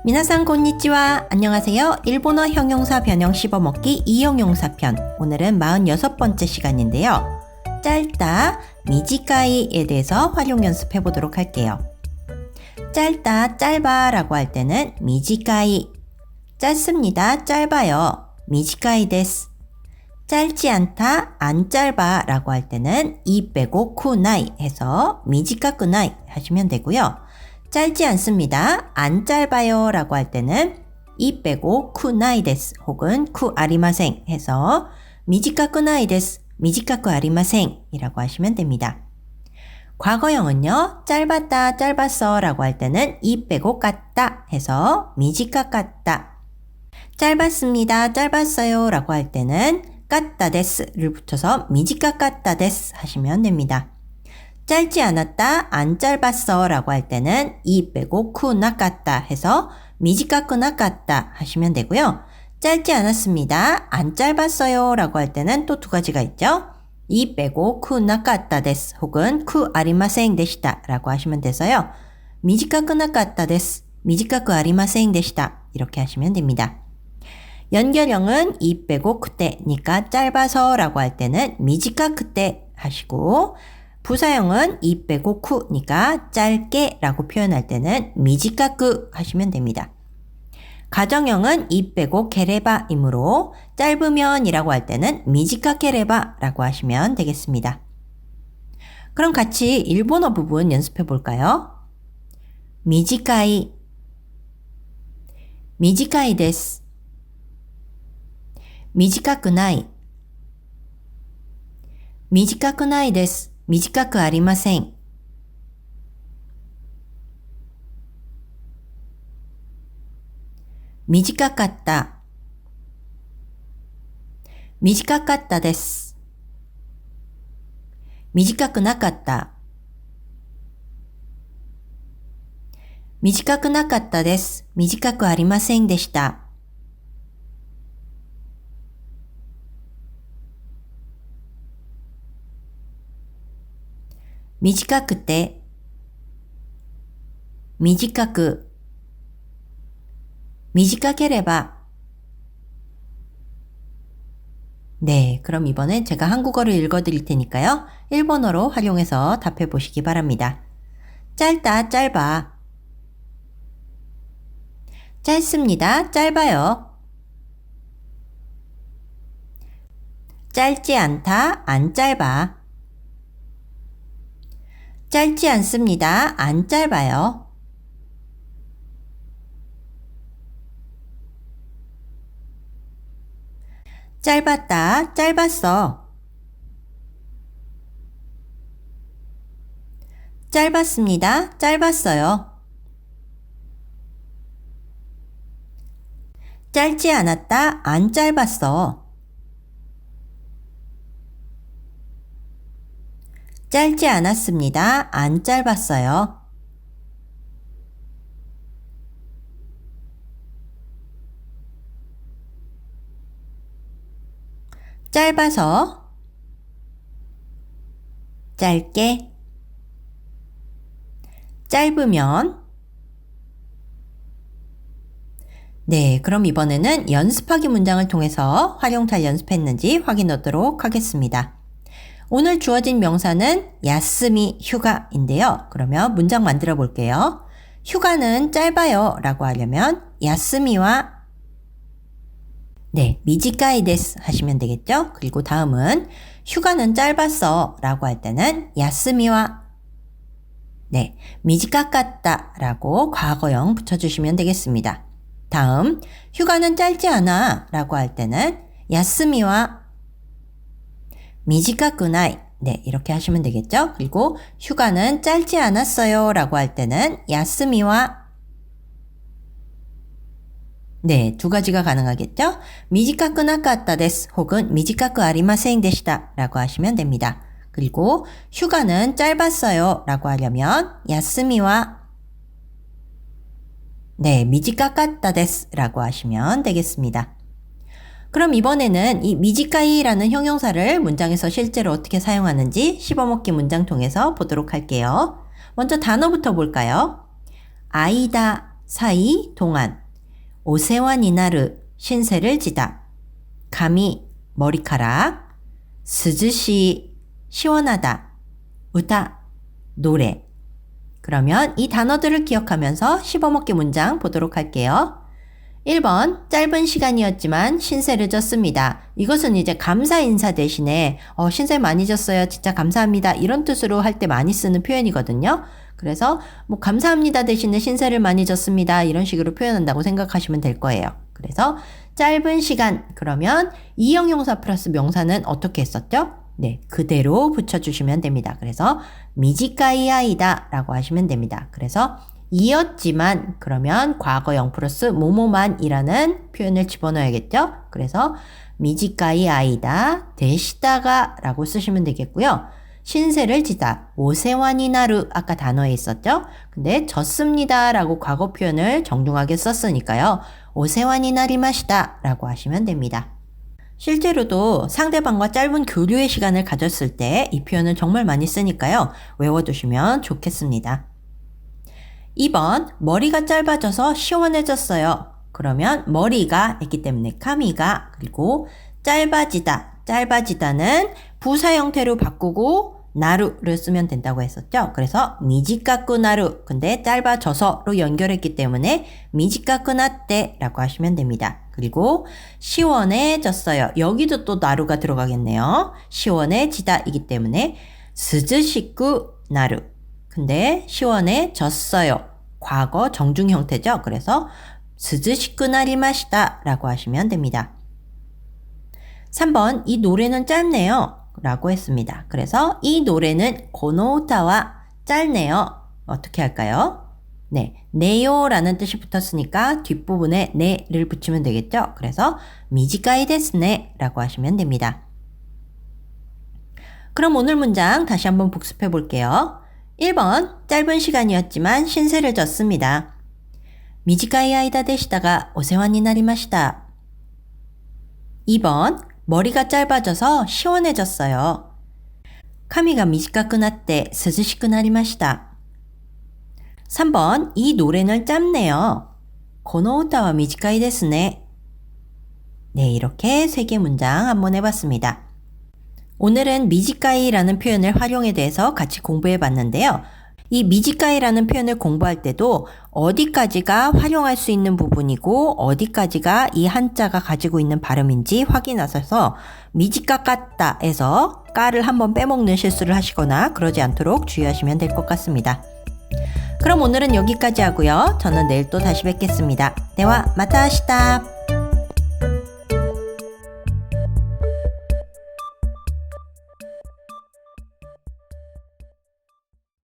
미나상 곤니치와 안녕하세요. 일본어 형용사 변형 씹어먹기 이형용사 편. 오늘은 46번째 시간인데요. 짧다, 미지카이에 대해서 활용 연습해 보도록 할게요. 짧다, 짧아 라고 할 때는 미지카이. 짧습니다, 짧아요. 미지카이 데스. 짧지 않다, 안 짧아 라고 할 때는 이 빼고 쿠나이 해서 미지카쿠나이 하시면 되고요. 짧지 않습니다, 안 짧아요 라고 할 때는 이 빼고 쿠나이 데스 혹은 쿠 아리마생 해서 미지카쿠나이 데스, 미지카쿠 아리마생 이라고 하시면 됩니다. 과거형은요, 짧았다, 짧았어 라고 할 때는 이 빼고 깠다 해서 미지카 깠다. 짧았습니다, 짧았어요 라고 할 때는 깠다 데스를 붙여서 미지카 깠다 데스 하시면 됩니다. 짧지 않았다, 안 짧았어 라고 할 때는 이 빼고 쿠나 깠다 해서 미지카 쿠나 깠다 하시면 되고요. 짧지 않았습니다, 안 짧았어요 라고 할 때는 또 두 가지가 있죠. 이 빼고 쿠나 깠다 데스 혹은 쿠 아리마생 데시다 라고 하시면 돼서요. 미지카 쿠나 깠다 데스, 미지카 쿠 아리마생 데시다 이렇게 하시면 됩니다. 연결형은 이 빼고 그때니까 짧아서 라고 할 때는 미지카 그때 하시고, 부사형은 이 빼고 쿠니까 짧게 라고 표현할 때는 미지카쿠 하시면 됩니다. 가정형은 이 빼고 게레바이므로 짧으면 이라고 할 때는 미지카 게레바 라고 하시면 되겠습니다. 그럼 같이 일본어 부분 연습해 볼까요? 미지카이, 미지카이 데스, 미지카쿠나이, 미지카쿠나이 데스, 미지카쿠 아리마생. 미지카깠다, 미지카깠다 데스, 미지카쿠 나깠다, 미지카쿠 나깠다 데스, 미지카쿠 아리마생 데시다. 미지카쿠때, 미지카쿠, 미지카케레바. 네, 그럼 이번엔 제가 한국어를 읽어드릴 테니까요. 일본어로 활용해서 답해 보시기 바랍니다. 짧다, 짧아. 짧습니다, 짧아요. 짧지 않다, 안 짧아. 짧지 않습니다, 안 짧아요. 짧았다, 짧았어. 짧았습니다, 짧았어요. 짧지 않았다, 안 짧았어. 짧지 않았습니다, 안 짧았어요. 짧아서, 짧게, 짧으면. 네, 그럼 이번에는 연습하기 문장을 통해서 활용 잘 연습했는지 확인하도록 하겠습니다. 오늘 주어진 명사는 야스미 휴가인데요. 그러면 문장 만들어 볼게요. 휴가는 짧아요 라고 하려면 야스미와 미지카이 데스 하시면 되겠죠? 그리고 다음은 휴가는 짧았어 라고 할 때는 야스미와 미지카깠다 라고 과거형 붙여주시면 되겠습니다. 다음, 휴가는 짧지 않아 라고 할 때는 야스미와 미지카쿠나이 이렇게 하시면 되겠죠? 그리고 휴가는 짧지 않았어요 라고 할 때는 야스미와 두 가지가 가능하겠죠? 미지카쿠 나깠다 데스 혹은 미지카쿠 아리마생 데시다 라고 하시면 됩니다. 그리고 휴가는 짧았어요 라고 하려면 야스미와 미지카깠다 데스 라고 하시면 되겠습니다. 그럼 이번에는 이 미지카이라는 형용사를 문장에서 실제로 어떻게 사용하는지 씹어먹기 문장 통해서 보도록 할게요. 먼저 단어부터 볼까요? 아이다 사이 동안 오세와 니나르 신세를 지다 가미 머리카락 스즈시 시원하다 우다 노래 그러면 이 단어들을 기억하면서 씹어먹기 문장 보도록 할게요. 1번 짧은 시간이었지만 신세를 졌습니다. 이것은 이제 감사 인사 대신에 신세 많이 졌어요. 진짜 감사합니다. 이런 뜻으로 할 때 많이 쓰는 표현이거든요. 그래서 뭐 감사합니다 대신에 신세를 많이 졌습니다. 이런 식으로 표현한다고 생각하시면 될 거예요. 그래서 짧은 시간 그러면 이형용사 플러스 명사는 어떻게 했었죠? 네, 그대로 붙여주시면 됩니다. 그래서 미지카이 아이다 라고 하시면 됩니다. 그래서 이었지만 그러면 과거형 플러스 뭐뭐만이라는 표현을 집어넣어야겠죠? 그래서 미지카이 아이다 데시다가 라고 쓰시면 되겠고요. 신세를 지다 오세와니나루 아까 단어에 있었죠? 근데 졌습니다 라고 과거 표현을 정중하게 썼으니까요. 오세와니나리마시다 라고 하시면 됩니다. 실제로도 상대방과 짧은 교류의 시간을 가졌을 때 이 표현을 정말 많이 쓰니까요. 외워두시면 좋겠습니다. 2번 머리가 짧아져서 시원해졌어요. 그러면 머리가 있기 때문에 카미가 그리고 짧아지다. 짧아지다는 부사 형태로 바꾸고 나루를 쓰면 된다고 했었죠. 그래서 미지카쿠 나루 근데 짧아져서로 연결했기 때문에 미지카쿠 나떼 라고 하시면 됩니다. 그리고 시원해졌어요. 여기도 또 나루가 들어가겠네요. 시원해지다 이기 때문에 스즈시쿠 나루 근데 시원해졌어요. 과거 정중 형태죠. 그래서 스즈시쿠 나리마시다 라고 하시면 됩니다. 3번 이 노래는 짧네요 라고 했습니다. 그래서 이 노래는 고노우타와 짧네요. 어떻게 할까요? 네, 네요 라는 뜻이 붙었으니까 뒷부분에 네를 붙이면 되겠죠. 그래서 미지카이 데스네 라고 하시면 됩니다. 그럼 오늘 문장 다시 한번 복습해 볼게요. 1번 짧은 시간이었지만 신세를 졌습니다. 미지카이 아이다 데시다가 오세와니 나리마시다. 2번 머리가 짧아져서 시원해졌어요. 카미가 미지카쿠 나tte 스즈시쿠 나리마시다. 3번 이 노래는 짧네요. 고노 우타와 미지카이 데스네. 네, 이렇게 3개 문장 한번 해봤습니다. 오늘은 미지카이라는 표현을 활용에 대해서 같이 공부해 봤는데요. 이 미지카이라는 표현을 공부할 때도 어디까지가 활용할 수 있는 부분이고 어디까지가 이 한자가 가지고 있는 발음인지 확인하셔서 미지카 같다에서 까를 한번 빼먹는 실수를 하시거나 그러지 않도록 주의하시면 될 것 같습니다. 그럼 오늘은 여기까지 하고요. 저는 내일 또 다시 뵙겠습니다. 대화 마타 아시다.